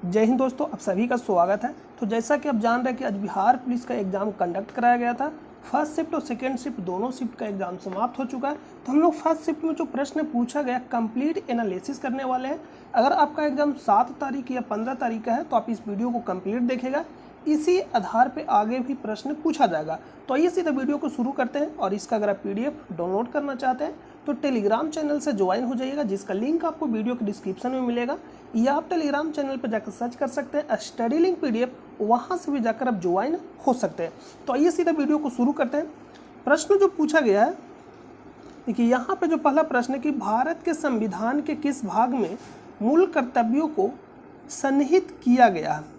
जय हिंद दोस्तों, आप सभी का स्वागत है। तो जैसा कि आप जान रहे हैं कि आज बिहार पुलिस का एग्ज़ाम कंडक्ट कराया गया था। फर्स्ट शिफ्ट और सेकेंड शिफ्ट दोनों शिफ्ट का एग्ज़ाम समाप्त हो चुका है। तो हम लोग फर्स्ट शिफ्ट में जो प्रश्न पूछा गया कंप्लीट एनालिसिस करने वाले हैं। अगर आपका एग्ज़ाम 7 तारीख या 15 तारीख का है तो आप इस वीडियो को कंप्लीट देखेगा। इसी आधार पे आगे भी प्रश्न पूछा जाएगा। तो आइए सीधा वीडियो को शुरू करते हैं। और इसका अगर आप PDF डाउनलोड करना चाहते हैं तो टेलीग्राम चैनल से ज्वाइन हो जाइएगा, जिसका लिंक आपको वीडियो के डिस्क्रिप्शन में मिलेगा, या आप टेलीग्राम चैनल पर जाकर सर्च कर सकते हैं स्टडी लिंक PDF, वहाँ से भी जाकर आप ज्वाइन हो सकते हैं। तो आइए सीधा वीडियो को शुरू करते हैं। प्रश्न जो पूछा गया है, देखिए यहाँ पे जो पहला प्रश्न है कि भारत के संविधान के किस भाग में मूल कर्तव्यों को सन्निहित किया गया है।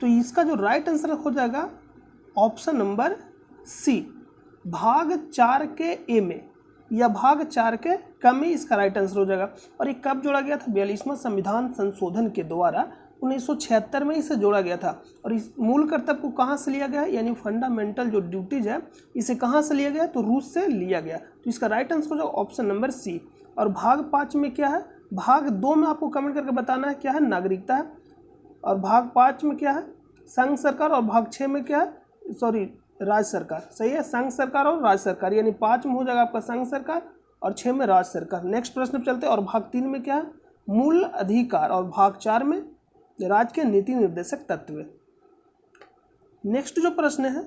तो इसका जो राइट आंसर हो जाएगा ऑप्शन नंबर सी, भाग 4 के ए में या भाग 4 के क में इसका राइट आंसर हो जाएगा। और ये कब जोड़ा गया था? 42वां संविधान संशोधन के द्वारा 1976 में इसे जोड़ा गया था। और इस मूल कर्तव्य को कहाँ से लिया गया, यानी फंडामेंटल जो ड्यूटीज है, इसे कहाँ से लिया गया? तो रूस से लिया गया। तो इसका राइट आंसर हो जाएगा ऑप्शन नंबर सी। और भाग 5 में क्या है? भाग 2 में आपको कमेंट करके बताना है क्या है, नागरिकता है। और भाग 5 में क्या है? संघ सरकार। और भाग 6 में क्या है? सॉरी, राज्य सरकार। सही है, संघ सरकार और राज्य सरकार, यानी 5 में हो जाएगा आपका संघ सरकार और 6 में राज्य सरकार। नेक्स्ट प्रश्न पे चलते हैं। और भाग 3 में क्या है? मूल अधिकार। और भाग 4 में राज्य के नीति निर्देशक तत्व। नेक्स्ट जो प्रश्न है,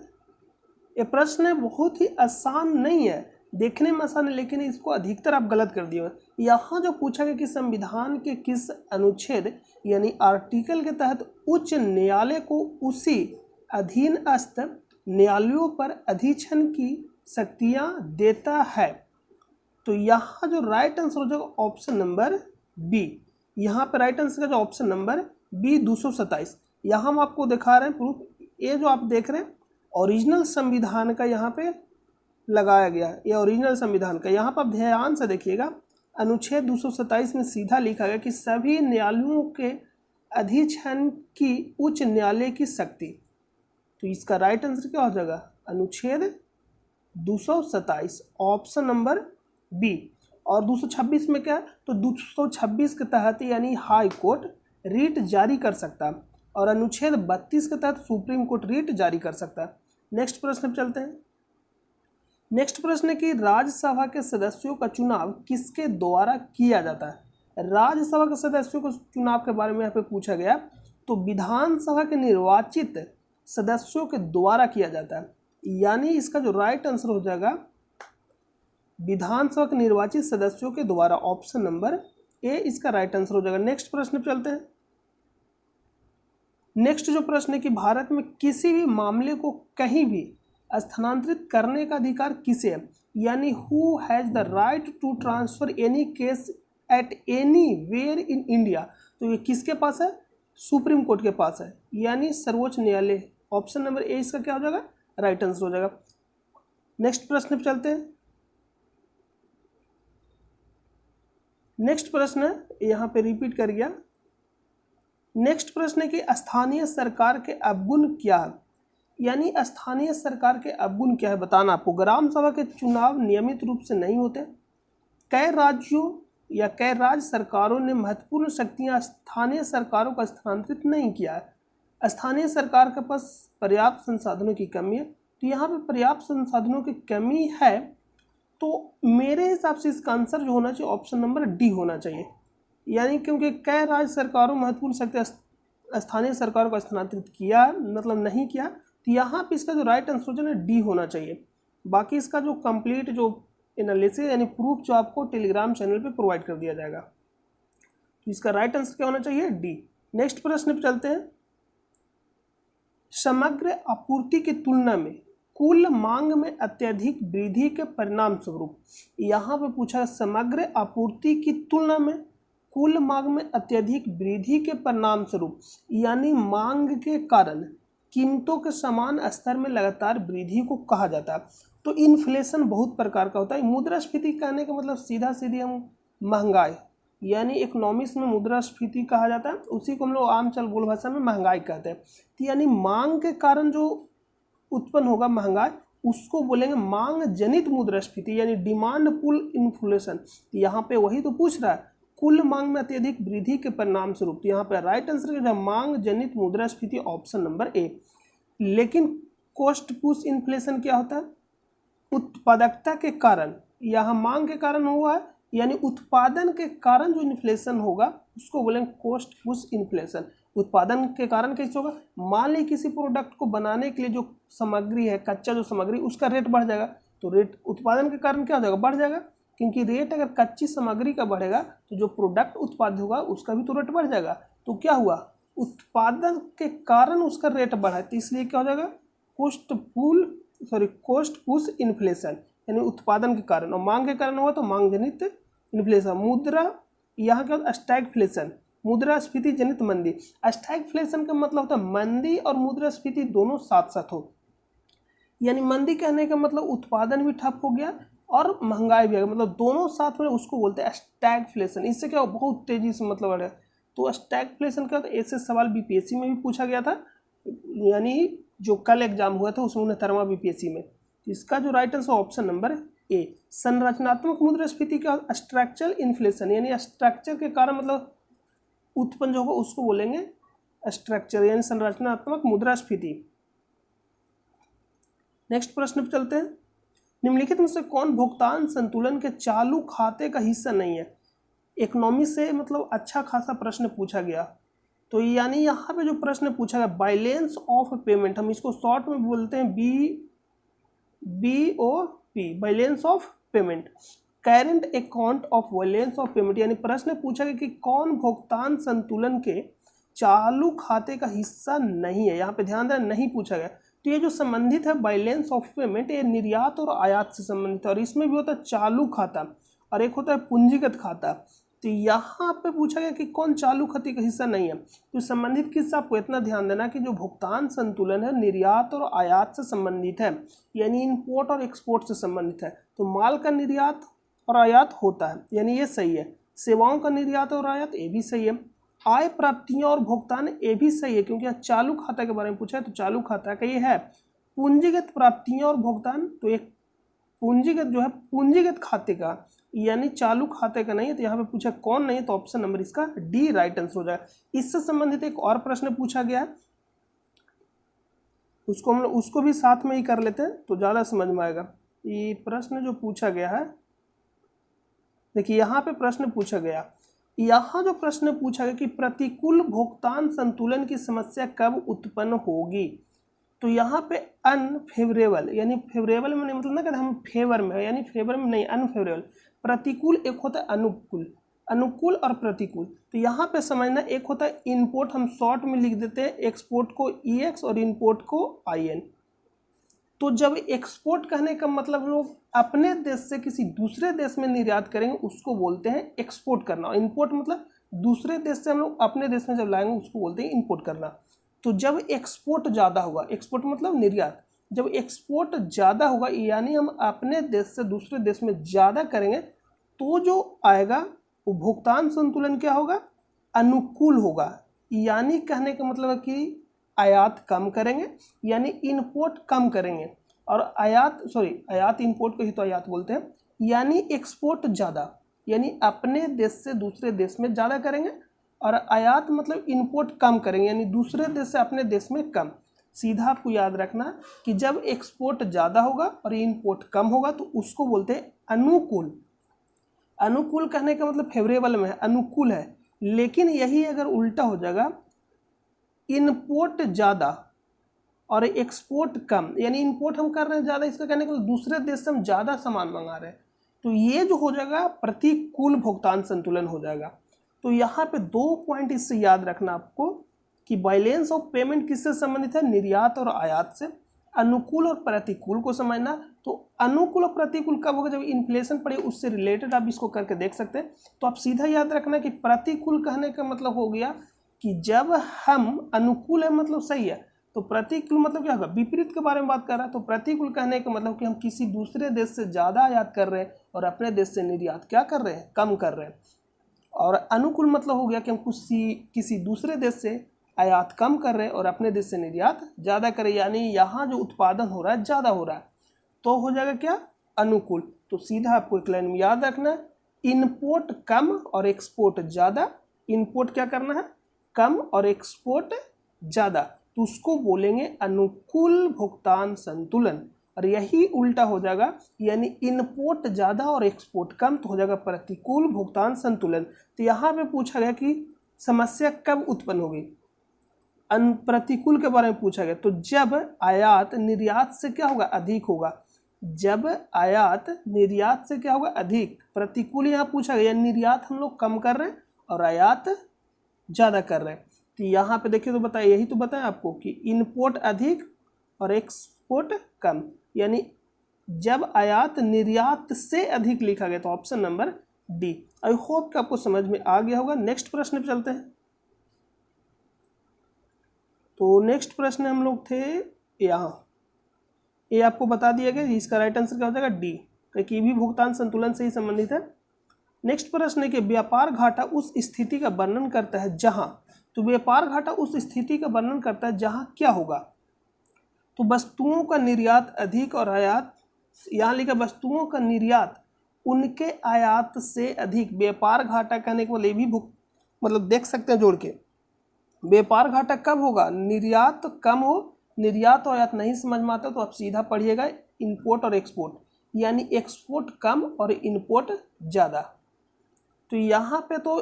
ये प्रश्न बहुत ही आसान नहीं है, देखने में आसान है, लेकिन इसको अधिकतर आप गलत कर दिए। यहाँ जो पूछा गया कि संविधान के किस अनुच्छेद यानी आर्टिकल के तहत उच्च न्यायालय को उसी अधीनस्थ न्यायालयों पर अधीक्षण की शक्तियाँ देता है। तो यहाँ जो राइट आंसर हो जाएगा ऑप्शन नंबर बी। यहाँ पे राइट आंसर का जो ऑप्शन नंबर बी 227। यहाँ हम आपको दिखा रहे हैं प्रूफ। ये जो आप देख रहे हैं ओरिजिनल संविधान का यहाँ पे लगाया गया है, ये ओरिजिनल संविधान का। यहाँ पर आप ध्यान से देखिएगा, अनुच्छेद 227 में सीधा लिखा गया कि सभी न्यायालयों के अधीक्षण की उच्च न्यायालय की शक्ति। तो इसका राइट आंसर क्या हो जाएगा? अनुच्छेद 227 ऑप्शन नंबर बी। और 226 में क्या है? तो 226 के तहत यानी हाई कोर्ट रीट जारी कर सकता है। और अनुच्छेद 32 के तहत सुप्रीम कोर्ट रीट जारी कर सकता है। नेक्स्ट प्रश्न पर चलते हैं। नेक्स्ट प्रश्न है कि राज्यसभा के सदस्यों का चुनाव किसके द्वारा किया जाता है? राज्यसभा के सदस्यों के चुनाव के बारे में यहाँ पे पूछा गया। तो विधानसभा के निर्वाचित सदस्यों के द्वारा किया जाता है, यानी इसका जो राइट आंसर हो जाएगा विधानसभा के निर्वाचित सदस्यों के द्वारा, ऑप्शन नंबर ए इसका राइट आंसर हो जाएगा। नेक्स्ट प्रश्न पे चलते हैं। नेक्स्ट जो प्रश्न है कि भारत में किसी भी मामले को कहीं भी स्थानांतरित करने का अधिकार किसे है, यानी who has the right to transfer any case at anywhere in India. तो ये किसके पास है? सुप्रीम कोर्ट के पास है, यानी सर्वोच्च न्यायालय। ऑप्शन नंबर ए इसका क्या हो जाएगा? राइट आंसर हो जाएगा। नेक्स्ट प्रश्न पे चलते हैं। नेक्स्ट प्रश्न है, यहाँ पे रिपीट कर गया। नेक्स्ट प्रश्न है कि स्थानीय सरकार के अवगुण क्या है, यानी स्थानीय सरकार के अवगुण क्या है बताना आपको। ग्राम सभा के चुनाव नियमित रूप से नहीं होते। कई राज्यों या कई राज्य सरकारों ने महत्वपूर्ण शक्तियां स्थानीय सरकारों को स्थानांतरित नहीं किया है। स्थानीय सरकार के पास पर्याप्त संसाधनों की कमी है। तो यहाँ पे पर्याप्त संसाधनों की कमी है, तो मेरे हिसाब से इसका आंसर जो होना चाहिए ऑप्शन नंबर डी होना चाहिए। यानी क्योंकि कई राज्य सरकारों महत्वपूर्ण शक्ति स्थानीय सरकारों को स्थानांतरित किया, मतलब नहीं किया, तो यहाँ पे इसका जो राइट आंसर जो है डी होना चाहिए। बाकी इसका जो कंप्लीट जो एनालिसिस यानी प्रूफ जो आपको टेलीग्राम चैनल पे प्रोवाइड कर दिया जाएगा। तो इसका राइट आंसर क्या होना चाहिए? डी। नेक्स्ट प्रश्न पे चलते हैं। समग्र आपूर्ति की तुलना में कुल मांग में अत्यधिक वृद्धि के परिणाम स्वरूप, यहाँ पे पूछा समग्र आपूर्ति की तुलना में कुल मांग में अत्यधिक वृद्धि के परिणाम स्वरूप, यानी मांग के कारण कीमतों के समान स्तर में लगातार वृद्धि को कहा जाता है। तो इन्फ्लेशन बहुत प्रकार का होता है। मुद्रास्फीति कहने का मतलब सीधा सीधी हम महंगाई, यानी इकोनॉमिक्स में मुद्रास्फीति कहा जाता है, उसी को हम लोग आम चल बोल भाषा में महंगाई कहते हैं। तो यानी मांग के कारण जो उत्पन्न होगा महंगाई, उसको बोलेंगे मांग जनित मुद्रास्फीति, यानी डिमांड पुल इन्फ्लेशन। यहाँ पे वही तो पूछ रहा है, कुल मांग में अत्यधिक वृद्धि के परिणाम स्वरूप। तो यहाँ पे राइट आंसर है मांग जनित मुद्रास्फीति, ऑप्शन नंबर ए। लेकिन कॉस्ट पुश इन्फ्लेशन क्या होता है? उत्पादकता के कारण, यहाँ मांग के कारण हुआ है, यानी उत्पादन के कारण जो इन्फ्लेशन होगा उसको बोलेंगे कॉस्ट पुश इन्फ्लेशन। उत्पादन के कारण कैसे होगा? मान ली किसी प्रोडक्ट को बनाने के लिए जो सामग्री है, कच्चा जो सामग्री, उसका रेट बढ़ जाएगा, तो रेट उत्पादन के कारण क्या हो जाएगा? बढ़ जाएगा, क्योंकि रेट अगर कच्ची सामग्री का बढ़ेगा तो जो प्रोडक्ट उत्पादित होगा उसका भी तो रेट बढ़ जाएगा। तो क्या हुआ? उत्पादन के कारण उसका रेट बढ़ा, तो इसलिए क्या हो जाएगा? कॉस्ट पुश इन्फ्लेशन, यानी उत्पादन के कारण, और मांग के कारण हुआ तो मांग जनित इन्फ्लेशन। मुद्रा, यहाँ क्या होता है? स्टैगफ्लेशन, मुद्रास्फीति जनित मंदी। स्टैगफ्लेशन का मतलब होता है मंदी और मुद्रास्फीति दोनों साथ साथ हो, यानी मंदी कहने का मतलब उत्पादन भी ठप हो गया और महंगाई भी आ गई, मतलब दोनों साथ में, उसको बोलते हैं स्टैगफ्लेशन। इससे क्या हो? बहुत तेजी से मतलब बढ़ गया। तो स्टैगफ्लेशन क्या होता है? ऐसे सवाल बीपीएससी में भी पूछा गया था, यानी जो कल एग्जाम हुआ था उसमें 19वां बीपीएससी में। इसका जो right answer option number A. संरचनात्मक मुद्रास्फीति क्या? स्ट्रक्चरल इन्फ्लेशन, यानी स्ट्रक्चर के कारण मतलब उत्पन्न जो होगा उसको बोलेंगे स्ट्रक्चर, यानी संरचनात्मक मुद्रास्फीति। नेक्स्ट प्रश्न पे चलते हैं। निम्नलिखित में से कौन भुगतान संतुलन के चालू खाते का हिस्सा नहीं है? इकोनॉमी से मतलब अच्छा खासा प्रश्न पूछा गया, तो यानी यहाँ पे जो प्रश्न पूछा गया बैलेंस ऑफ पेमेंट, हम इसको शॉर्ट में बोलते हैं BOP, balance of payment, current account of balance of payment. यानी प्रश्न पूछा गया कि कौन भुगतान संतुलन के चालू खाते का हिस्सा नहीं है। यहाँ पे ध्यान देना, नहीं पूछा गया। तो ये जो संबंधित है बैलेंस ऑफ पेमेंट, ये निर्यात और आयात से संबंधित है, और इसमें भी होता है चालू खाता और एक होता है पूंजीगत खाता। तो यहाँ पे पूछा गया कि कौन चालू खाते का हिस्सा नहीं है। तो संबंधित किससे? आपको इतना ध्यान देना कि जो भुगतान संतुलन है निर्यात और आयात से संबंधित है, यानी इंपोर्ट और एक्सपोर्ट से संबंधित है। तो माल का निर्यात और आयात होता है, यानी ये सही है। सेवाओं का निर्यात और आयात, ये भी सही है। आय प्राप्तियां और भुगतान, ये भी सही है, क्योंकि यहाँ चालू खाता के बारे में पूछा है तो चालू खाता का ये है। पूंजीगत प्राप्तियां और भुगतान, तो एक पूंजीगत जो है पूंजीगत खाते का, यानी चालू खाते का नहीं है। तो यहाँ पे पूछा कौन नहीं है, तो ऑप्शन नंबर इसका डी राइट आंसर हो जाएगा। इससे संबंधित एक और प्रश्न पूछा गया है, उसको हम लोग उसको भी साथ में ही कर लेते हैं तो ज़्यादा समझ में आएगा। ये प्रश्न जो पूछा गया है, देखिए यहाँ पे प्रश्न पूछा गया, यहाँ जो प्रश्न पूछा गया कि प्रतिकूल भुगतान संतुलन की समस्या कब उत्पन्न होगी। तो यहाँ पे अनफेवरेबल, यानी फेवरेबल में नहीं मतलब ना कहते हम फेवर में, यानी फेवर में नहीं, अनफेवरेबल। प्रतिकूल एक होता है अनुकूल, अनुकूल और प्रतिकूल। तो यहाँ पे समझना, एक होता है इनपुट, हम शॉर्ट में लिख देते हैं एक्सपोर्ट को EX और इनपुट को IN। तो जब एक्सपोर्ट कहने का मतलब हम लोग अपने देश से किसी दूसरे देश में निर्यात करेंगे उसको बोलते हैं एक्सपोर्ट करना, और इम्पोर्ट मतलब दूसरे देश से हम लोग अपने देश में जब लाएंगे उसको बोलते हैं इम्पोर्ट करना। तो जब एक्सपोर्ट ज़्यादा होगा, एक्सपोर्ट मतलब निर्यात, जब एक्सपोर्ट ज़्यादा होगा यानी हम अपने देश से दूसरे देश में ज़्यादा करेंगे, तो जो आएगा वो भुगतान संतुलन क्या होगा? अनुकूल होगा। यानी कहने का मतलब है कि आयात कम करेंगे, यानी इनपुट कम करेंगे, और आयात इनपुट को ही तो आयात बोलते हैं। यानी एक्सपोर्ट ज़्यादा, यानी अपने देश से दूसरे देश में ज़्यादा करेंगे, और आयात मतलब इनपुट कम करेंगे, यानी दूसरे देश से अपने देश में कम। सीधा आपको याद रखना कि जब एक्सपोर्ट ज़्यादा होगा और इनपुट कम होगा तो उसको बोलते हैं अनुकूल। अनुकूल कहने का मतलब फेवरेबल में है, अनुकूल है। लेकिन यही अगर उल्टा हो जाएगा, इनपुट ज़्यादा और एक्सपोर्ट कम, यानी इंपोर्ट हम कर रहे हैं ज़्यादा, इसका कहने का दूसरे देश से हम ज़्यादा सामान मंगा रहे हैं, तो ये जो हो जाएगा प्रतिकूल भुगतान संतुलन हो जाएगा। तो यहाँ पे 2 पॉइंट इससे याद रखना आपको कि बैलेंस ऑफ पेमेंट किससे संबंधित है? निर्यात और आयात से। अनुकूल और प्रतिकूल को समझना, तो अनुकूल और प्रतिकूल कब होगा? जब इन्फ्लेशन पड़े, उससे रिलेटेड आप इसको करके देख सकते हैं। तो आप सीधा याद रखना कि प्रतिकूल कहने का मतलब हो गया कि जब हम अनुकूल है मतलब सही है, तो प्रतिकूल मतलब क्या होगा? विपरीत के बारे में बात कर रहा है। तो प्रतिकूल कहने का मतलब कि हम किसी दूसरे देश से ज़्यादा आयात कर रहे हैं और अपने देश से निर्यात क्या कर रहे हैं? कम कर रहे हैं। और अनुकूल मतलब हो गया कि हम किसी दूसरे देश से आयात कम कर रहे हैं और अपने देश से निर्यात ज़्यादा कर रहे हैं, यानी यहाँ जो उत्पादन हो रहा है ज़्यादा हो रहा है, तो हो जाएगा क्या? अनुकूल। तो सीधा आपको एक लाइन में याद रखना है इनपुट कम और एक्सपोर्ट ज़्यादा, इनपुट क्या करना है, कम और एक्सपोर्ट ज़्यादा, तो उसको बोलेंगे अनुकूल भुगतान संतुलन। और यही उल्टा हो जाएगा, यानी इनपुट ज़्यादा और एक्सपोर्ट कम, तो हो जाएगा प्रतिकूल भुगतान संतुलन। तो यहाँ पे पूछा गया कि समस्या कब उत्पन्न होगी, प्रतिकूल के बारे में पूछा गया, तो जब आयात निर्यात से क्या होगा, अधिक होगा। जब आयात निर्यात से क्या होगा, अधिक। प्रतिकूल यहाँ पूछा गया, निर्यात हम लोग कम कर रहे हैं और आयात ज़्यादा कर रहे हैं। तो यहाँ पे देखिए, तो बताइए, यही तो बताया आपको कि इनपुट अधिक और एक्सपोर्ट कम, यानी जब आयात निर्यात से अधिक लिखा गया, तो option number D. I hope कि आपको समझ में आ गया होगा। नेक्स्ट प्रश्न पे चलते हैं। तो नेक्स्ट प्रश्न हम लोग थे यहाँ, ये आपको बता दिया गया, इसका राइट आंसर क्या हो जाएगा, डी, क्योंकि भी भुगतान संतुलन से ही संबंधित है। नेक्स्ट प्रश्न है कि व्यापार घाटा उस स्थिति का वर्णन करता है जहां, तो व्यापार घाटा उस स्थिति का वर्णन करता है जहां क्या होगा, तो वस्तुओं का निर्यात अधिक और आयात, यहाँ लिखा वस्तुओं का निर्यात उनके आयात से अधिक। व्यापार घाटा कहने के लिए भी मतलब देख सकते हैं जोड़ के, व्यापार घाटा कब होगा, निर्यात कम हो, निर्यात और आयात नहीं समझ में आता तो आप सीधा पढ़िएगा इंपोर्ट और एक्सपोर्ट, यानी एक्सपोर्ट कम और इंपोर्ट ज़्यादा। तो यहाँ पे तो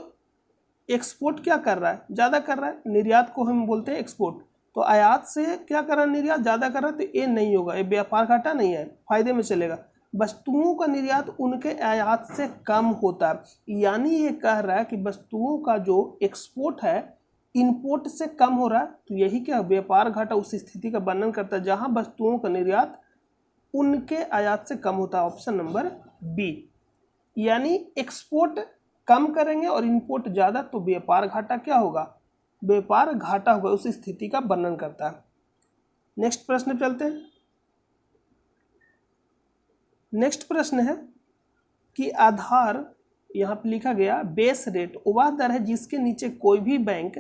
एक्सपोर्ट क्या कर रहा है, ज़्यादा कर रहा है, निर्यात को हम बोलते हैं एक्सपोर्ट, तो आयात से क्या कर रहा है, निर्यात ज़्यादा कर रहा है, तो ये नहीं होगा, ये व्यापार घाटा नहीं है, फायदे में चलेगा। वस्तुओं का निर्यात उनके आयात से कम होता है, यानी ये कह रहा है कि वस्तुओं का जो एक्सपोर्ट है इंपोर्ट से कम हो रहा है, तो यही क्या व्यापार घाटा उस स्थिति का वर्णन करता है जहां वस्तुओं का निर्यात उनके आयात से कम होता है, ऑप्शन नंबर बी। यानी एक्सपोर्ट कम करेंगे और इंपोर्ट ज़्यादा, तो व्यापार घाटा क्या होगा, व्यापार घाटा होगा, उस स्थिति का वर्णन करता है। नेक्स्ट प्रश्न चलते हैं। नेक्स्ट प्रश्न है कि आधार, यहाँ पे लिखा गया बेस रेट वह दर है जिसके नीचे कोई भी बैंक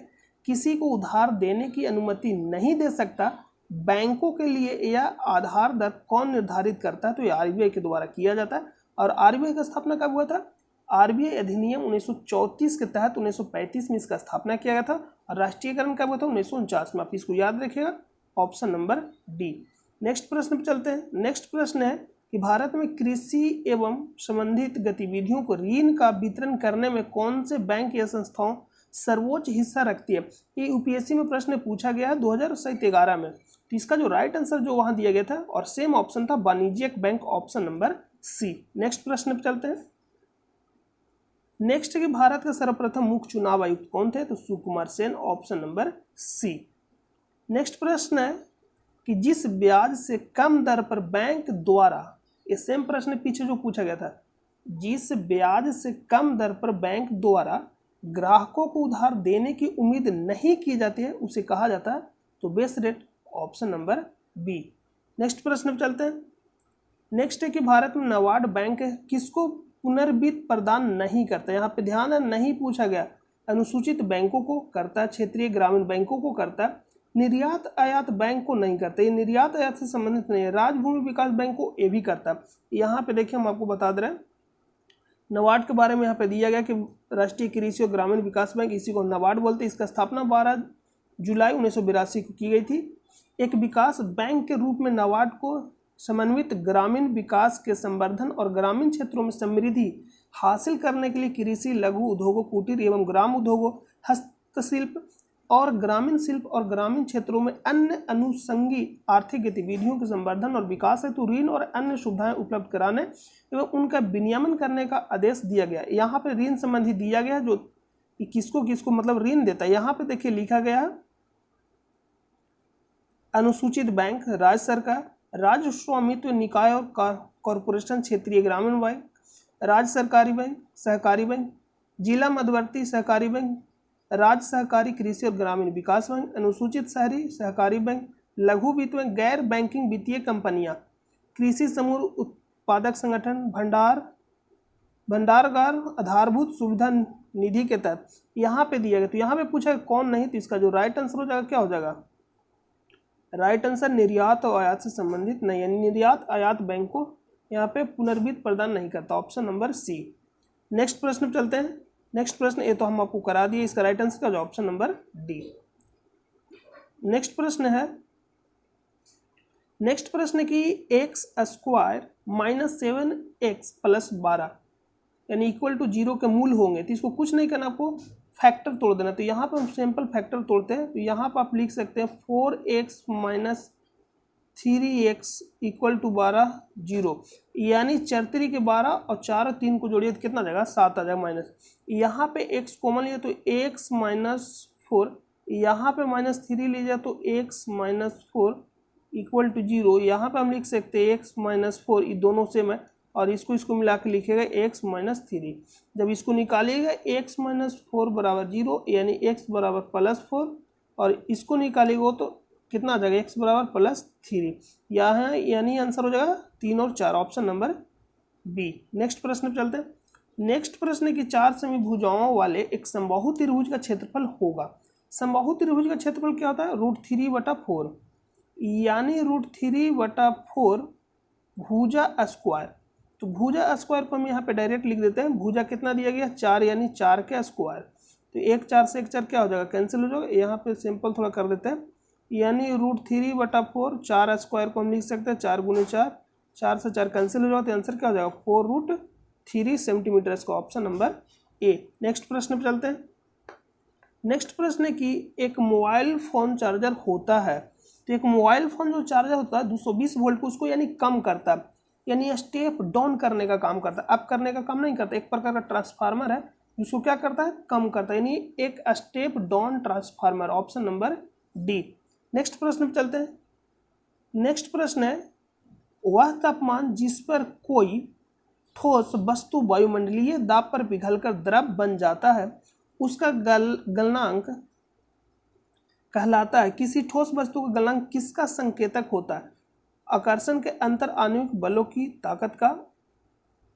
किसी को उधार देने की अनुमति नहीं दे सकता। बैंकों के लिए यह आधार दर कौन निर्धारित करता है, तो ये आरबीआई के द्वारा किया जाता है। और आरबीआई का स्थापना कब हुआ था, आरबीआई अधिनियम 1934 के तहत 1935 में इसका स्थापना किया गया था। और राष्ट्रीयकरण कब हुआ था, 1949 में, आप इसको याद रखिएगा, ऑप्शन नंबर डी। नेक्स्ट प्रश्न पर चलते हैं। नेक्स्ट प्रश्न है कि भारत में कृषि एवं संबंधित गतिविधियों को ऋण का वितरण करने में कौन से बैंक या संस्थाओं सर्वोच्च हिस्सा रखती है। ये यूपीएससी में प्रश्न पूछा गया है 2011 में। तो इसका जो राइट आंसर जो वहां दिया गया था और सेम ऑप्शन था वाणिज्यिक bank, option number C. Next प्रश्न पे चलते हैं। नेक्स्ट है कि भारत का सर्वप्रथम मुख्य चुनाव आयुक्त कौन थे, तो Sukumar Sen, option number C. Next प्रश्न है कि जिस ब्याज से कम दर पर बैंक द्वारा, ये सेम प्रश्न पीछे जो पूछा गया था, जिस ब्याज से कम दर पर बैंक द्वारा ग्राहकों को उधार देने की उम्मीद नहीं की जाती है उसे कहा जाता है, तो base rate, option number B. Next प्रश्न पर चलते हैं। नेक्स्ट है कि भारत में नाबार्ड बैंक किसको पुनर्वित्त प्रदान नहीं करता। यहाँ पे ध्यान है, नहीं पूछा गया, अनुसूचित बैंकों को करता है, क्षेत्रीय ग्रामीण बैंकों को करता है, निर्यात आयात बैंक को नहीं करता, ये निर्यात आयात से संबंधित नहीं है। राजभूमि विकास बैंक को ये भी करता है। यहाँ पे देखिए, हम आपको बता दे रहे हैं नाबार्ड के बारे में। यहाँ पे दिया गया कि राष्ट्रीय कृषि और ग्रामीण विकास बैंक, इसी को नाबार्ड बोलते हैं। इसका स्थापना 12 जुलाई 1982 को की गई थी। एक विकास बैंक के रूप में नाबार्ड को समन्वित ग्रामीण विकास के संवर्धन और ग्रामीण क्षेत्रों में समृद्धि हासिल करने के लिए कृषि, लघु उद्योगों, कुटीर एवं ग्राम उद्योगों, हस्तशिल्प और ग्रामीण शिल्प और ग्रामीण क्षेत्रों में अन्य अनुषंगी आर्थिक गतिविधियों के संवर्धन और विकास हेतु ऋण और अन्य सुविधाएं उपलब्ध कराने एवं उनका विनियमन करने का आदेश दिया गया। यहाँ पे ऋण संबंधी दिया गया जो किसको किसको मतलब ऋण देता है। यहाँ पे देखिए लिखा गया है अनुसूचित बैंक, राज्य सरकार, राज्य स्वामित्व निकाय और कॉरपोरेशन, क्षेत्रीय ग्रामीण बैंक, राज्य सरकारी बैंक, सहकारी बैंक, जिला मध्यवर्ती सहकारी बैंक, राज्य सहकारी कृषि और ग्रामीण विकास बैंक, अनुसूचित शहरी सहकारी बैंक, लघु वित्त बैंक, गैर बैंकिंग वित्तीय कंपनियां, कृषि समूह उत्पादक संगठन, भंडारगार, आधारभूत सुविधा निधि के तहत यहाँ पे दिया गया। तो यहाँ पे पूछा कौन नहीं, तो इसका जो राइट आंसर हो जाएगा क्या हो जाएगा, राइट आंसर निर्यात और आयात से संबंधित नहीं है। निर्यात आयात बैंक को यहाँ पे पुनर्वित्त प्रदान नहीं करता, ऑप्शन नंबर सी। नेक्स्ट प्रश्न पे चलते हैं। नेक्स्ट प्रश्न ये तो हम आपको करा दिए, इसका राइट आंसर का जो ऑप्शन नंबर डी। नेक्स्ट प्रश्न की x square minus 7x plus 12 यानी इक्वल टू 0 के मूल होंगे, तो इसको कुछ नहीं करना, आपको फैक्टर तोड़ देना। तो यहाँ पर हम सिंपल फैक्टर तोड़ते हैं, तो यहाँ पर आप लिख सकते हैं 4x minus 3x equal to 12 0, यानी 4 3 के 12 और 4 और 3 को जोड़िए तो कितना जाएगा 7 आ जाएगा माइनस। यहाँ पे x कॉमन लिया तो x माइनस 4, यहाँ पे माइनस 3 लीजिए तो x माइनस 4 इक्वल टू 0। यहाँ पे हम लिख सकते हैं x माइनस 4, ये दोनों सेम है और इसको मिला के लिखेगा x माइनस 3। जब इसको निकालिएगा x माइनस 4 बराबर 0 यानी x बराबर प्लस 4 और इसको निकालिएगा तो कितना आ जाएगा x बराबर प्लस 3। यहाँ यानी आंसर हो जाएगा 3 और 4, ऑप्शन नंबर बी। नेक्स्ट प्रश्न पे चलते हैं। नेक्स्ट प्रश्न की 4 समभुजाओं वाले एक समबाहु त्रिभुज का क्षेत्रफल होगा। समबाहु त्रिभुज का क्षेत्रफल क्या होता है √3/4 यानी √3/4 भुजा स्क्वायर। तो भुजा स्क्वायर को हम यहाँ पे डायरेक्ट लिख देते हैं। भुजा कितना दिया गया 4 यानी 4 के स्क्वायर, तो 1 4 से 1 4 क्या हो जाएगा कैंसिल हो जाएगा। यहाँ पे सिंपल थोड़ा कर देते हैं, यानी √3/4 4 स्क्वायर को हम लिख सकते हैं 4 × 4, 4 से 4 कैंसिल हो जाएगा, तो आंसर क्या हो जाएगा 4√3 सेंटीमीटर, इसका ऑप्शन नंबर ए। नेक्स्ट प्रश्न पे चलते हैं। नेक्स्ट प्रश्न है कि एक मोबाइल फ़ोन चार्जर होता है, तो एक मोबाइल फ़ोन जो चार्जर होता है 220 वोल्ट को उसको यानी कम करता है, यानी स्टेप डाउन करने का काम करता है, अप करने का काम नहीं करता। एक प्रकार का ट्रांसफार्मर है जिसको क्या करता है कम करता है, यानी एक step down transformer, option number D. Next प्रश्न पे चलते हैं। नेक्स्ट प्रश्न है वह तापमान जिस पर कोई ठोस वस्तु वायुमंडलीय दाब पर पिघलकर द्रव बन जाता है उसका गलनांक कहलाता है। किसी ठोस वस्तु का गलनांक किसका संकेतक होता है? आकर्षण के अंतर आणविक बलों की ताकत का,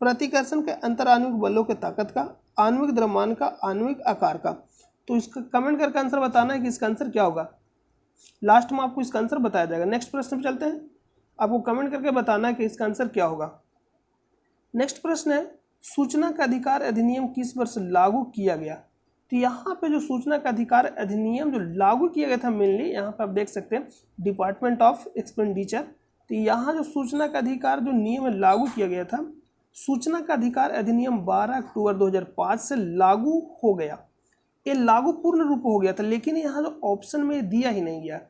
प्रतिकर्षण के अंतर आणविक बलों के ताकत का, आणविक द्रव्यमान का, आणविक आकार का। तो इसका कमेंट करके आंसर बताना है कि इसका आंसर क्या होगा। लास्ट में आपको इसका आंसर बताया जाएगा। नेक्स्ट प्रश्न पे चलते हैं, आपको कमेंट करके बताना है कि इसका आंसर क्या होगा। नेक्स्ट प्रश्न है सूचना का अधिकार अधिनियम किस वर्ष लागू किया गया? तो यहाँ पे जो सूचना का अधिकार अधिनियम जो लागू किया गया था मेनली यहाँ पे आप देख सकते हैं डिपार्टमेंट ऑफ एक्सपेंडिचर। तो यहाँ जो सूचना का अधिकार जो नियम लागू किया गया था, सूचना का अधिकार अधिनियम 12 अक्टूबर 2005 से लागू हो गया। ये लागू पूर्ण रूप हो गया था, लेकिन यहाँ जो ऑप्शन में दिया ही नहीं गया,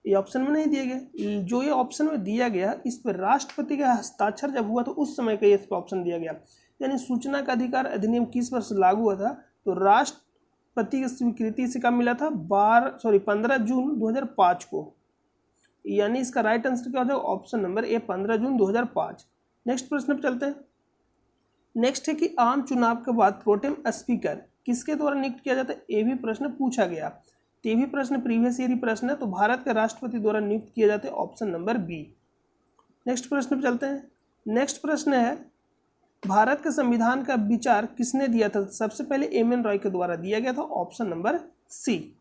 ये ऑप्शन में नहीं दिया गया। जो ये ऑप्शन में दिया गया इस पर राष्ट्रपति का हस्ताक्षर जब हुआ तो उस समय का इस पर ऑप्शन दिया गया। यानी सूचना का अधिकार अधिनियम किस वर्ष लागू हुआ था, तो राष्ट्रपति की स्वीकृति से कब मिला था 15 जून 2005 को, यानी इसका राइट आंसर क्या हो जाएगा option number A 15 June 2005। Next प्रश्न पर चलते हैं। नेक्स्ट है कि आम चुनाव के बाद प्रोटेम स्पीकर किसके द्वारा नियुक्त किया जाता है? ये भी प्रश्न पूछा गया, तो ये भी प्रश्न प्रीवियस ईयर प्रश्न है, तो भारत के राष्ट्रपति द्वारा नियुक्त किए जाते हैं, ऑप्शन नंबर बी। नेक्स्ट प्रश्न पर चलते हैं। नेक्स्ट प्रश्न है भारत के संविधान का विचार किसने दिया था? सबसे पहले एम.एन. रॉय के द्वारा दिया गया था, ऑप्शन नंबर सी।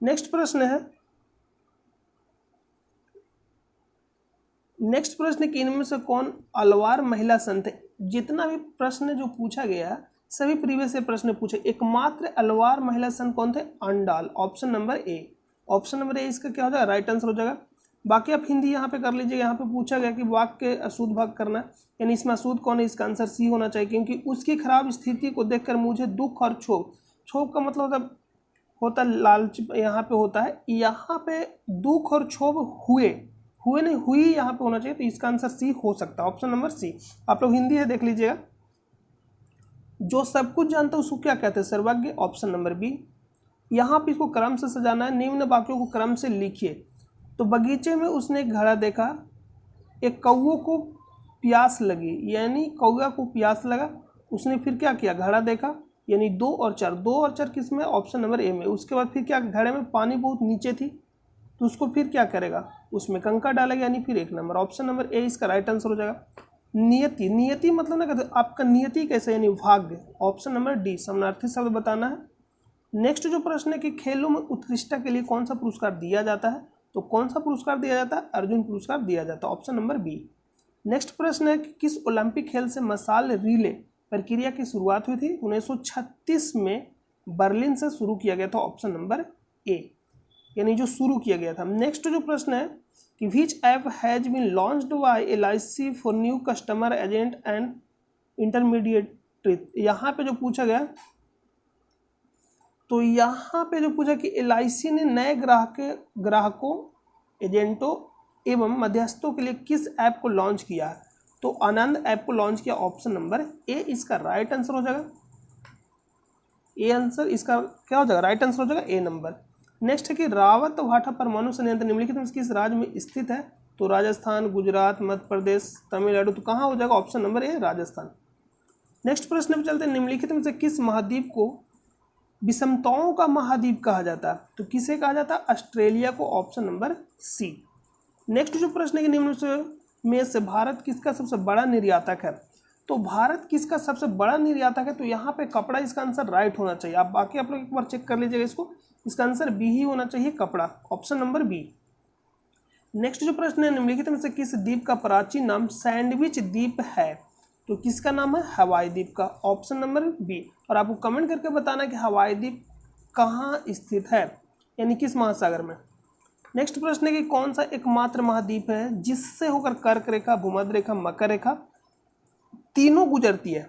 नेक्स्ट प्रश्न है कि इनमें से कौन अलवार महिला संत है? जितना भी प्रश्न जो पूछा गया सभी प्रीवियस से प्रश्न पूछे, एकमात्र अलवार महिला संत कौन थे? Andal, option number A. Option number A इसका क्या हो जाएगा राइट आंसर हो जाएगा। बाकी आप हिंदी यहाँ पे कर लीजिए। यहाँ पे पूछा गया कि वाक्य के अशुद्ध भाग करना, यानी इसमें अशुद्ध कौन है? इसका आंसर सी होना चाहिए, क्योंकि उसकी खराब स्थिति को देखकर मुझे दुख और क्षोभ, क्षोभ का मतलब होता लालच यहाँ पे होता है, यहाँ पे दुख और क्षोभ हुए नहीं हुई यहाँ पे होना चाहिए, तो इसका आंसर सी हो सकता है, ऑप्शन नंबर सी। आप लोग हिंदी है देख लीजिएगा। जो सब कुछ जानता है उसको क्या कहते हैं? सर्वज्ञ, ऑप्शन नंबर बी। यहाँ पे इसको क्रम से सजाना है, निम्न वाक्यों को क्रम से लिखिए। तो बगीचे में उसने एक घड़ा देखा, एक कौवे को प्यास लगी, यानी कौवा को प्यास लगा, उसने फिर क्या किया? घड़ा देखा, यानी 2 और 4 किस में? ऑप्शन नंबर ए में। उसके बाद फिर क्या? घड़े में पानी बहुत नीचे थी, तो उसको फिर क्या करेगा? उसमें कंकड़ डालेगा, यानी फिर 1 नंबर, ऑप्शन नंबर ए इसका राइट आंसर हो जाएगा। नियति मतलब ना कहते आपका नियति कैसे, यानी भाग्य, ऑप्शन नंबर डी समानार्थी शब्द बताना है। नेक्स्ट जो प्रश्न है कि खेलों में उत्कृष्टता के लिए कौन सा पुरस्कार दिया जाता है? तो कौन सा पुरस्कार दिया जाता है? अर्जुन पुरस्कार दिया जाता है, ऑप्शन नंबर बी। नेक्स्ट प्रश्न है कि किस ओलंपिक खेल से मशाल रिले प्रक्रिया की शुरुआत हुई थी? 1936 में बर्लिन से शुरू किया गया था, ऑप्शन नंबर ए, यानी जो शुरू किया गया था। नेक्स्ट जो प्रश्न है कि which app has been launched by LIC for new customer agent and intermediary. यहाँ पे जो पूछा गया, तो यहाँ पे जो पूछा कि LIC ने नए ग्राहकों, एजेंटों एवं मध्यस्थों के लिए किस ऐप को लॉन्च किया है? तो आनंद ऐप को लॉन्च किया, ऑप्शन नंबर ए इसका राइट आंसर हो जाएगा। ए आंसर इसका क्या हो जाएगा? राइट आंसर हो जाएगा ए नंबर। नेक्स्ट है कि रावत भाठा परमाणु संयंत्र निम्नलिखित में किस राज्य में स्थित है? तो राजस्थान, गुजरात, मध्य प्रदेश, तमिलनाडु। तो कहाँ हो जाएगा? Option number A Rajasthan. Next प्रश्न पे चलते हैं, निम्नलिखित में से किस महाद्वीप को विषमताओं का महाद्वीप कहा जाता है? तो किसे कहा जाता है? ऑस्ट्रेलिया को, ऑप्शन नंबर सी। नेक्स्ट जो प्रश्न है कि निम्न में से भारत किसका सबसे बड़ा निर्यातक है? तो भारत किसका सबसे बड़ा निर्यातक है? तो यहाँ पे कपड़ा इसका आंसर राइट होना चाहिए। आप बाकी आप लोग एक बार चेक कर लीजिएगा इसको, इसका आंसर बी ही होना चाहिए, कपड़ा, ऑप्शन नंबर बी। नेक्स्ट जो प्रश्न है, निम्नलिखित में से किस द्वीप का प्राचीन नाम सैंडविच द्वीप है? तो किसका नाम है? हवाई द्वीप का, ऑप्शन नंबर बी। और आपको कमेंट करके बताना कि हवाई द्वीप कहाँ स्थित है, यानी किस महासागर में। नेक्स्ट प्रश्न है कि कौन सा एकमात्र महाद्वीप है जिससे होकर कर्क रेखा, भूमध्य रेखा, मकर रेखा तीनों गुजरती है?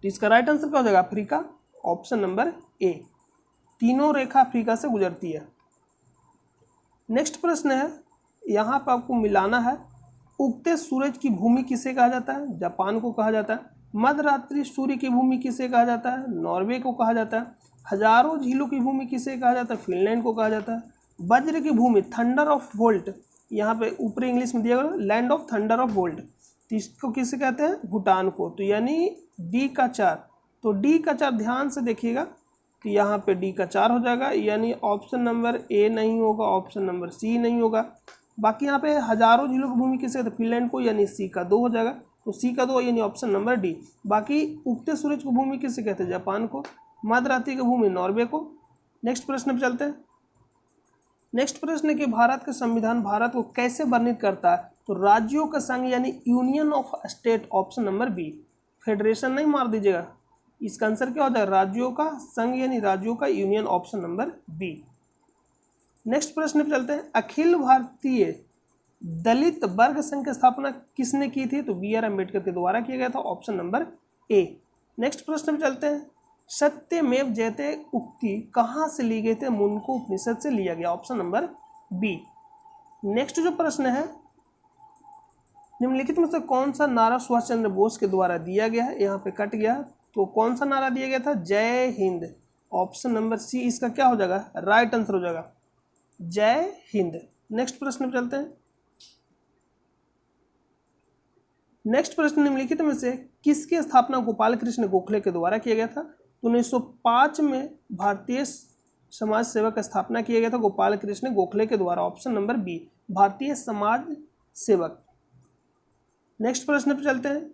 तो इसका राइट आंसर क्या हो जाएगा? अफ्रीका, ऑप्शन नंबर ए, तीनों रेखा अफ्रीका से गुजरती है। नेक्स्ट प्रश्न है, यहाँ पर आपको मिलाना है, उगते सूरज की भूमि किसे कहा जाता है? जापान को कहा जाता है। मध्यरात्रि सूर्य की भूमि किसे कहा जाता है? नॉर्वे को कहा जाता है। हजारों झीलों की भूमि किसे कहा जाता है? फिनलैंड को कहा जाता है। वज्र की भूमि, थंडर ऑफ वोल्ट, यहाँ पे ऊपर इंग्लिश में दिया गया land of thunder of volt, तो इसको किसे कहते हैं? भूटान को। तो यानी डी का 4, तो डी का 4 ध्यान से देखिएगा, तो यहाँ पे डी का 4 हो जाएगा, यानी ऑप्शन नंबर ए नहीं होगा, ऑप्शन नंबर सी नहीं होगा। बाकी यहाँ पे हजारों झीलों की भूमि किसे कहते हैं? फिनलैंड को, यानी सी का 2 हो जाएगा, तो सी का 2 यानी ऑप्शन नंबर डी। बाकी उगते सूरज की भूमि किसे कहते हैं? जापान को। मध्यरात्रि की भूमि नॉर्वे को। नेक्स्ट प्रश्न पे चलते हैं। नेक्स्ट प्रश्न है कि भारत का संविधान भारत को कैसे वर्णित करता है? तो राज्यों का संघ, यानी union of state, option number B. Federation नहीं मार दीजिएगा, इसका आंसर क्या हो जाएगा? राज्यों का संघ, यानी राज्यों का union, option number B. Next प्रश्न पे चलते हैं, अखिल भारतीय दलित वर्ग संघ की स्थापना किसने की थी? तो BR अम्बेडकर के द्वारा किया गया था, ऑप्शन नंबर ए। नेक्स्ट प्रश्न पे चलते हैं, सत्यमेव जयते उक्ति कहाँ से ली गई थी? मुंडको उपनिषद से लिया गया, ऑप्शन नंबर बी। नेक्स्ट जो प्रश्न है, निम्नलिखित में से कौन सा नारा सुभाष चंद्र बोस के द्वारा दिया गया है? यहाँ पे कट गया, तो कौन सा नारा दिया गया था? जय हिंद, ऑप्शन नंबर सी इसका क्या हो जाएगा? राइट आंसर हो जाएगा, जय हिंद। नेक्स्ट प्रश्न पे चलते हैं। नेक्स्ट प्रश्न, निम्नलिखित में से किसकी स्थापना गोपाल कृष्ण गोखले के द्वारा किया गया था? तो 1905 में भारतीय समाज सेवक का स्थापना किया गया था गोपाल कृष्ण गोखले के द्वारा, option number B, Bharatiya Samaj सेवक। नेक्स्ट प्रश्न पे चलते हैं,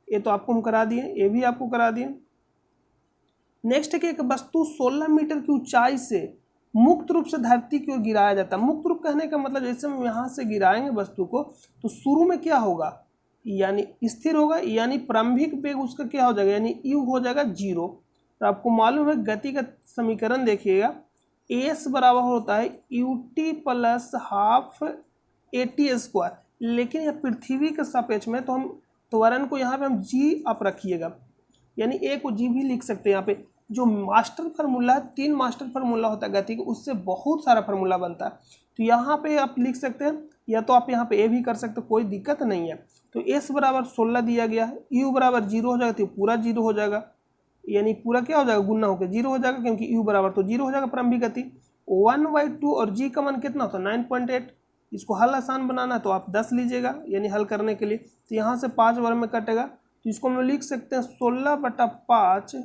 ये तो आपको हम करा दिए, ये भी आपको करा दिए। नेक्स्ट है कि एक वस्तु 16 मीटर की ऊंचाई से मुक्त रूप से धरती की ओर गिराया जाता है। मुक्त रूप कहने का मतलब जैसे हम यहाँ से गिराएंगे वस्तु को, तो शुरू में क्या होगा? यानी स्थिर होगा, यानी प्रारंभिक वेग उसका क्या हो जाएगा? यानी यू हो जाएगा 0। तो आपको मालूम है गति का समीकरण देखिएगा, एस बराबर होता है ut प्लस हाफ AT²। लेकिन यह पृथ्वी के सापेक्ष में, तो हम त्वरण को यहाँ पे हम g अप रखिएगा, यानी ए को जी भी लिख सकते हैं। यहाँ पे जो मास्टर फार्मूला है, 3 मास्टर फार्मूला होता है गति का, उससे बहुत सारा फार्मूला बनता है। तो यहाँ पे आप लिख सकते हैं, या तो आप यहाँ पे ए भी कर सकते हो, कोई दिक्कत नहीं है। तो एस बराबर 16 दिया गया है, यू बराबर 0 हो जाएगा, तो पूरा 0 हो जाएगा, यानी पूरा क्या हो जाएगा? गुना होकर 0 हो जाएगा, क्योंकि यू बराबर तो 0 हो जाएगा प्रारंभिक गति। 1/2 और जी का मान कितना होता है? 9.8। इसको हल आसान बनाना है तो आप 10 लीजिएगा, यानी हल करने के लिए। तो यहाँ से 5 वर्ग में कटेगा, तो इसको हम लिख सकते हैं 16/5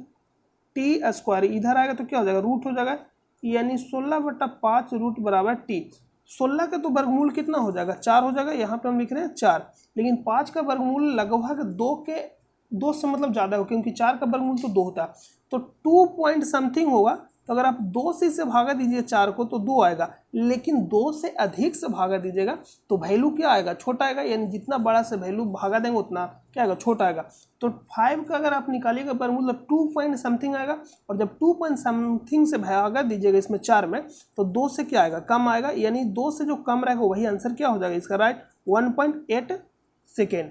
t²। इधर आएगा तो क्या हो जाएगा? रूट हो जाएगा, यानी 16/5 रूट बराबर t। 16 का तो वर्गमूल कितना हो जाएगा? 4 हो जाएगा, यहाँ पे हम लिख रहे हैं 4। लेकिन 5 का वर्गमूल लगभग 2 से मतलब ज़्यादा हो, क्योंकि 4 का वर्गमूल तो 2 होता है, तो 2 पॉइंट समथिंग होगा, तो अगर आप 2 से इसे भागा दीजिए 4 को तो 2 आएगा, लेकिन 2 से अधिक से भागा दीजिएगा तो वैल्यू क्या आएगा, छोटा आएगा, यानी जितना बड़ा से वैल्यू भागा देंगे उतना क्या आएगा, छोटा आएगा। तो 5 का अगर आप निकालिएगा मतलब 2 पॉइंट समथिंग आएगा, और जब 2 पॉइंट समथिंग से भागा दीजिएगा इसमें 4 में तो 2 से क्या आएगा, कम आएगा, यानी 2 से जो कम रहेगा वही आंसर क्या हो जाएगा इसका, राइट, 1.8 सेकेंड।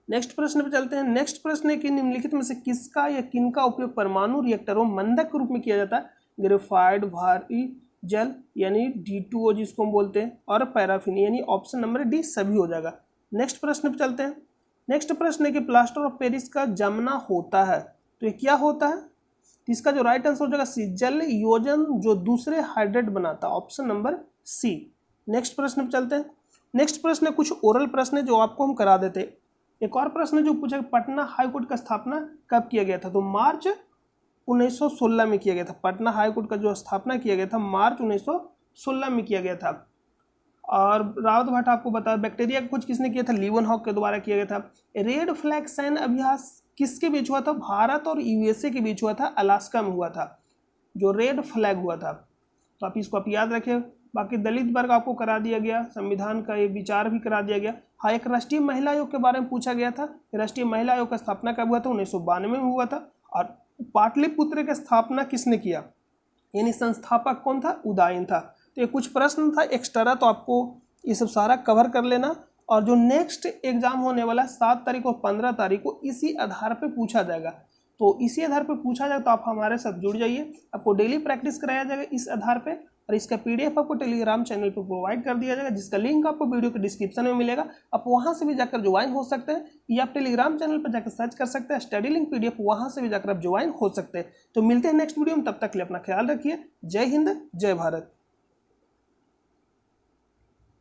नेक्स्ट प्रश्न पे चलते हैं। नेक्स्ट प्रश्न है कि निम्नलिखित में से किसका या किनका उपयोग परमाणु रिएक्टरों मंदक के रूप में किया जाता है, ग्रेफाइट, भारी जल यानी D2O जिसको हम बोलते हैं, और पैराफिन, यानी ऑप्शन नंबर डी सभी हो जाएगा। नेक्स्ट प्रश्न पे चलते हैं। नेक्स्ट प्रश्न है कि प्लास्टर ऑफ पेरिस का जमना होता है, तो ये क्या होता है, इसका जो राइट आंसर हो जाएगा सी, जल योजन जो दूसरे हाइड्रेट बनाता है, ऑप्शन नंबर सी। नेक्स्ट प्रश्न पे चलते हैं। नेक्स्ट प्रश्न है कुछ ओरल प्रश्न है जो आपको हम करा देते हैं। एक और प्रश्न जो पूछा, पटना हाईकोर्ट का स्थापना कब किया गया था, तो मार्च 1916 में किया गया था। पटना हाईकोर्ट का जो स्थापना किया गया था मार्च 1916 में किया गया था। और रावत भट्ट आपको बता, बैक्टीरिया का खोज किसने किया था, लीवनहॉक के द्वारा किया गया था। रेड फ्लैग सैन्य अभ्यास किसके बीच हुआ था, भारत और यूएसए के बीच हुआ था, अलास्का में हुआ था जो रेड फ्लैग हुआ था। तो आप इसको आप याद रखें। बाकी दलित वर्ग आपको करा दिया गया, संविधान का ये विचार भी करा दिया गया। हाँ, एक राष्ट्रीय महिला आयोग के बारे में पूछा गया था। राष्ट्रीय महिला आयोग का स्थापना कब हुआ था, 1992 में हुआ था। और पाटलिपुत्र की स्थापना किसने किया, यानी संस्थापक कौन था, उदयन था। तो ये कुछ प्रश्न था एक्स्ट्रा, तो आपको ये सब सारा कवर कर लेना। और जो नेक्स्ट एग्जाम होने वाला 7 तारीख और 15 तारीख को इसी आधार पर पूछा जाएगा। तो इसी आधार पर पूछा जाए तो आप हमारे साथ जुड़ जाइए, आपको डेली प्रैक्टिस कराया जाएगा इस आधार पे। और इसका PDF आपको टेलीग्राम चैनल पर प्रोवाइड कर दिया जाएगा, जिसका लिंक आपको वीडियो के डिस्क्रिप्शन में मिलेगा। आप वहां से भी जाकर ज्वाइन हो सकते हैं, या आप टेलीग्राम चैनल पर जाकर सर्च कर सकते हैं स्टडी लिंक PDF, वहां से भी जाकर आप ज्वाइन हो सकते हैं। तो मिलते हैं नेक्स्ट वीडियो में, तब तक के लिए अपना ख्याल रखिए। जय हिंद, जय भारत।